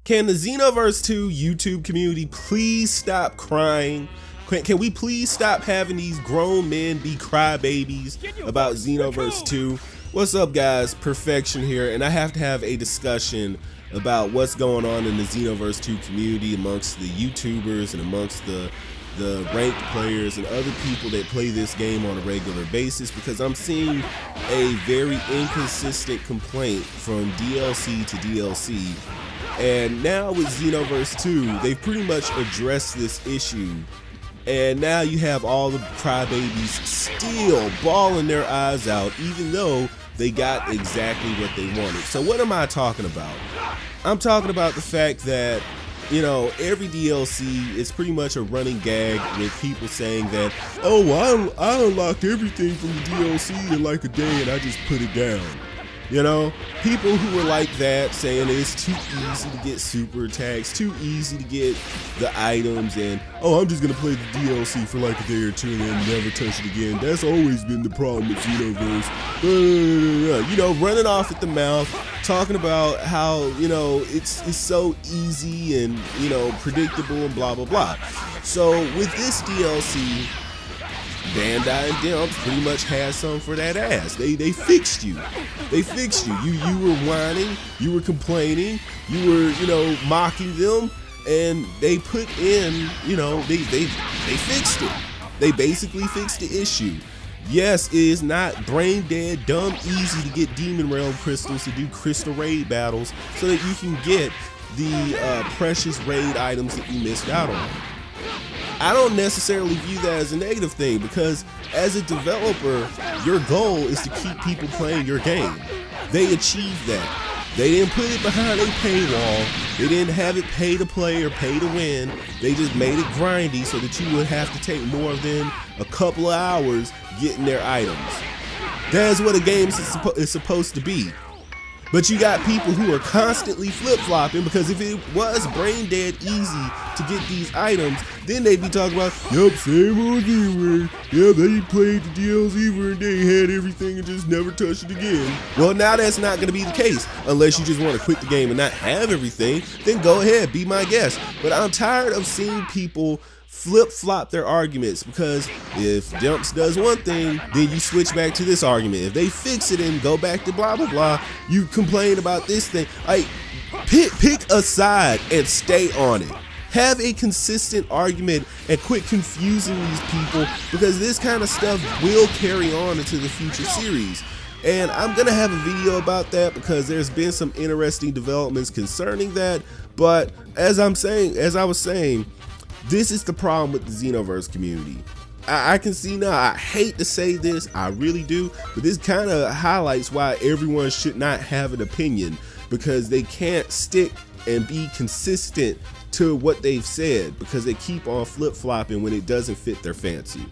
Can the Xenoverse 2 YouTube community please stop crying? Can we please stop having these grown men be crybabies about Xenoverse 2? What's up, guys? Perfection here, and I have to have a discussion about what's going on in the Xenoverse 2 community amongst the YouTubers and amongst the ranked players and other people that play this game on a regular basis, because I'm seeing a very inconsistent complaint from DLC to DLC. And now with Xenoverse 2, they've pretty much addressed this issue. And now you have all the crybabies still bawling their eyes out, even though they got exactly what they wanted. So what am I talking about? I'm talking about the fact that, you know, every DLC is pretty much a running gag with people saying that, oh, well, I unlocked everything from the DLC in like a day and I just put it down. You know, people who were like that, saying it's too easy to get super attacks, too easy to get the items, and oh, I'm just gonna play the DLC for like a day or two and then never touch it again. That's always been the problem with Xenoverse. You know, running off at the mouth, talking about how, you know, it's so easy and, you know, predictable and blah blah blah. So with this DLC, Bandai and Demps pretty much had some for that ass. They fixed you. They fixed you. You were whining, you were complaining, you were, you know, mocking them, and they put in, you know, they fixed it. They basically fixed the issue. Yes, it is not brain dead, dumb, easy to get Demon Realm crystals to do crystal raid battles so that you can get the precious raid items that you missed out on. I don't necessarily view that as a negative thing, because as a developer, your goal is to keep people playing your game. They achieved that. They didn't put it behind a paywall. They didn't have it pay to play or pay to win. They just made it grindy so that you would have to take more than a couple of hours getting their items. That's what a game is supposed to be. But you got people who are constantly flip-flopping, because if it was brain dead easy to get these items, then they'd be talking about, yup, same old anyway. Yeah, they played the DLC and they had everything and just never touched it again. Well, now that's not going to be the case. Unless you just want to quit the game and not have everything, then go ahead, be my guest. But I'm tired of seeing people flip-flop their arguments, because if Demps does one thing, then you switch back to this argument. If they fix it and go back to blah blah blah, you complain about this thing. Like, pick a side and stay on it. Have a consistent argument and quit confusing these people, because this kind of stuff will carry on into the future series. And I'm gonna have a video about that, because there's been some interesting developments concerning that. But as I was saying, this is the problem with the Xenoverse community. I can see now, I hate to say this, I really do, but this kind of highlights why everyone should not have an opinion, because they can't stick and be consistent to what they've said, because they keep on flip-flopping when it doesn't fit their fancy.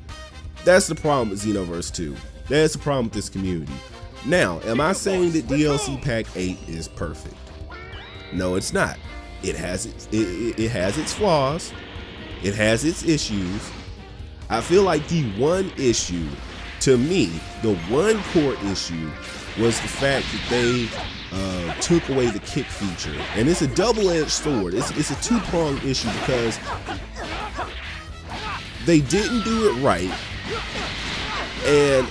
That's the problem with Xenoverse 2. That's the problem with this community. Now, am I saying that DLC Pack 8 is perfect? No, it's not. It has its flaws. It has its issues. I feel like the one issue, to me, the one core issue, was the fact that they took away the kick feature. And it's a double-edged sword. It's a two-pronged issue, because they didn't do it right, and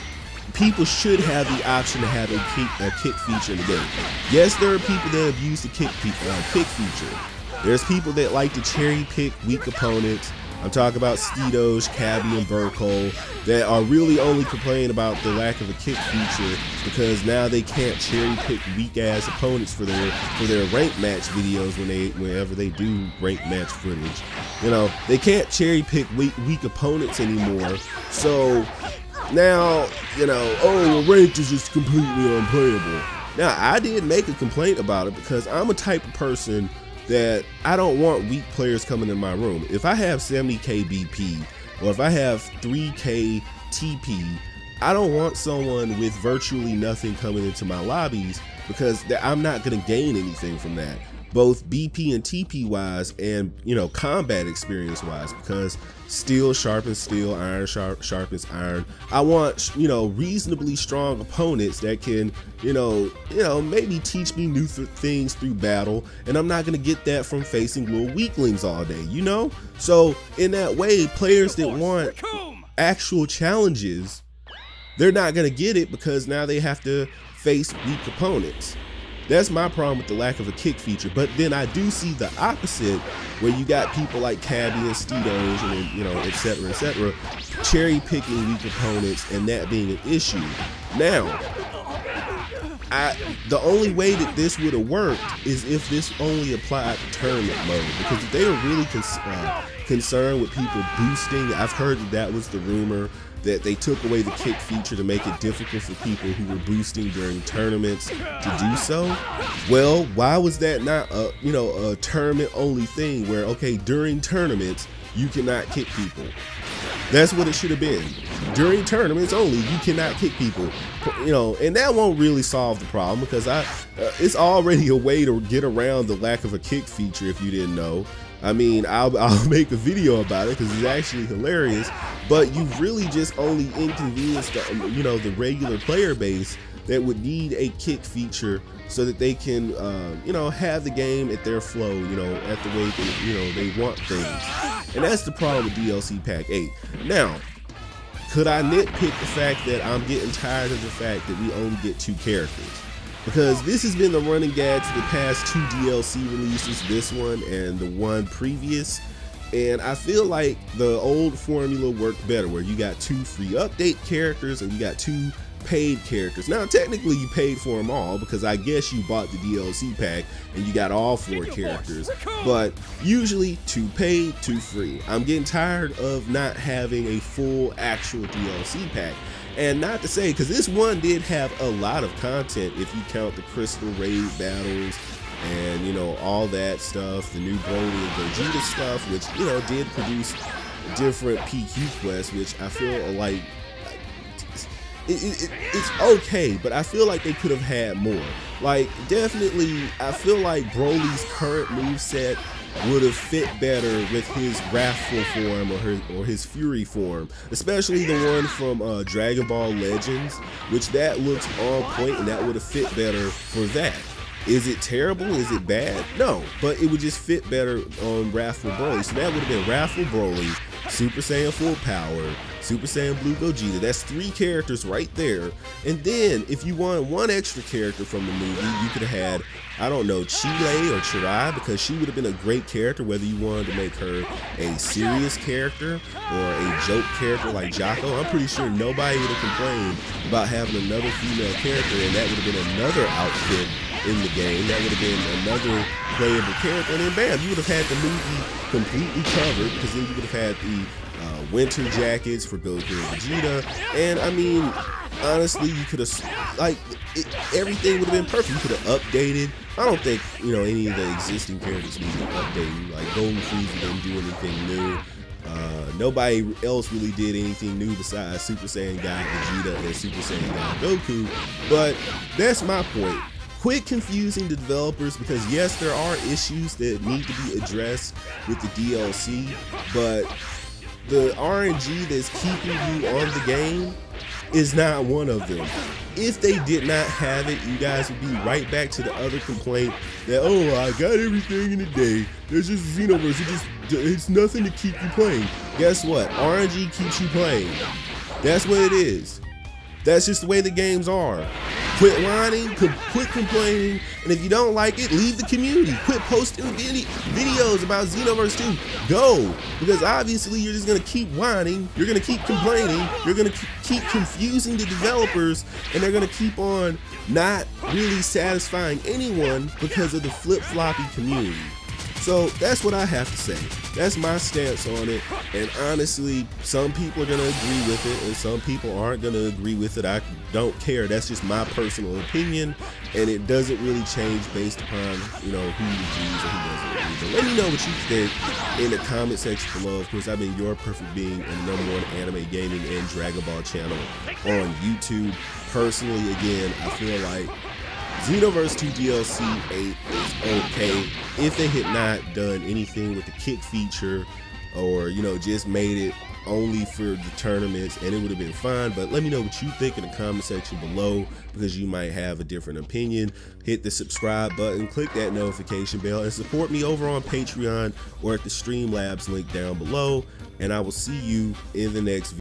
people should have the option to have a kick feature in the game. Yes, there are people that abuse the kick feature. There's people that like to cherry pick weak opponents. I'm talking about Steedos, Cabby, and Burkle, that are really only complaining about the lack of a kick feature, because now they can't cherry pick weak ass opponents for their rank match videos whenever they do rank match footage. You know, they can't cherry pick weak opponents anymore. So now, you know, oh, ranked is just completely unplayable. Now, I did make a complaint about it, because I'm a type of person that I don't want weak players coming in my room. If I have 70k BP, or if I have 3k TP, I don't want someone with virtually nothing coming into my lobbies, because I'm not going to gain anything from that. both BP and TP wise, and combat experience wise, because steel sharpens steel, iron sharpens iron. I want reasonably strong opponents that can maybe teach me new things through battle, and I'm not gonna get that from facing little weaklings all day, So in that way, players that want actual challenges, they're not gonna get it because now they have to face weak opponents. That's my problem with the lack of a kick feature. But then I do see the opposite, where you got people like Cabby and Steedos and etc., cherry picking weak opponents, and that being an issue. Now, the only way that this would have worked is if this only applied to tournament mode, because if they were really concerned with people boosting, I've heard that was the rumor, that they took away the kick feature to make it difficult for people who were boosting during tournaments to do so. Well, why was that not a tournament only thing where, okay, during tournaments you cannot kick people? That's what it should have been. During tournaments only, you cannot kick people, and that won't really solve the problem, because it's already a way to get around the lack of a kick feature if you didn't know. I mean, I'll make a video about it because it's actually hilarious, but you really just only inconvenienced the regular player base that would need a kick feature so that they can have the game at their flow, at the way that they want things. And that's the problem with DLC Pack 8. Now, could I nitpick the fact that I'm getting tired of the fact that we only get 2 characters? Because this has been the running gag for the past 2 DLC releases, this one and the one previous, and I feel like the old formula worked better, where you got 2 free update characters and you got 2 paid characters. Now technically you paid for them all, because I guess you bought the DLC pack and you got all 4 characters, but usually 2 paid, 2 free. I'm getting tired of not having a full actual DLC pack. And not to say, because this one did have a lot of content if you count the Crystal Raid battles and all that stuff, the new Broly and Gogeta stuff, which did produce different PQ quests, which I feel like it's okay, but I feel like they could have had more. Like, definitely, I feel like Broly's current moveset would have fit better with his Wrathful form or his Fury form, especially the one from Dragon Ball Legends, which that looks on point, and that would have fit better for that. Is it terrible? Is it bad? No, but it would just fit better on Wrathful Broly. So that would have been Wrathful Broly, Super Saiyan Full Power, Super Saiyan Blue Gogeta. That's 3 characters right there. And then if you want 1 extra character from the movie, you could have had, I don't know, Chile or Chirai, because she would have been a great character, whether you wanted to make her a serious character or a joke character like Jocko. I'm pretty sure nobody would have complained about having another female character, and that would have been another outfit in the game. That would have been another playable character, and then bam, you would have had the movie completely covered, because then you would have had the winter jackets for Goku and Vegeta, and I mean, honestly, you could have, like, everything would have been perfect. You could have updated. I don't think any of the existing characters needed updating. Like Golden Frieza didn't do anything new. Nobody else really did anything new besides Super Saiyan God Vegeta and Super Saiyan God Goku. But that's my point. Quit confusing the developers, because yes, there are issues that need to be addressed with the DLC, but the RNG that's keeping you on the game is not one of them. If they did not have it, you guys would be right back to the other complaint that, oh, I got everything in a day. There's just Xenoverse. It's nothing to keep you playing. Guess what? RNG keeps you playing. That's what it is. That's just the way the games are. Quit whining, quit complaining, and if you don't like it, leave the community. Quit posting videos about Xenoverse 2. Go, because obviously you're just gonna keep whining, you're gonna keep complaining, you're gonna keep confusing the developers, and they're gonna keep on not really satisfying anyone because of the flip-floppy community. So that's what I have to say. That's my stance on it, and honestly, some people are gonna agree with it and some people aren't gonna agree with it. I don't care. That's just my personal opinion, and it doesn't really change based upon who agrees or who doesn't agree. But let me know what you think in the comment section below. Of course, I've been your perfect being and #1 anime gaming and Dragon Ball channel on YouTube. Personally, again, I feel like Xenoverse 2 DLC 8 is okay if they had not done anything with the kick feature, or just made it only for the tournaments, and it would have been fine. But let me know what you think in the comment section below, because you might have a different opinion. Hit the subscribe button, click that notification bell, and support me over on Patreon or at the Streamlabs link down below, and I will see you in the next video.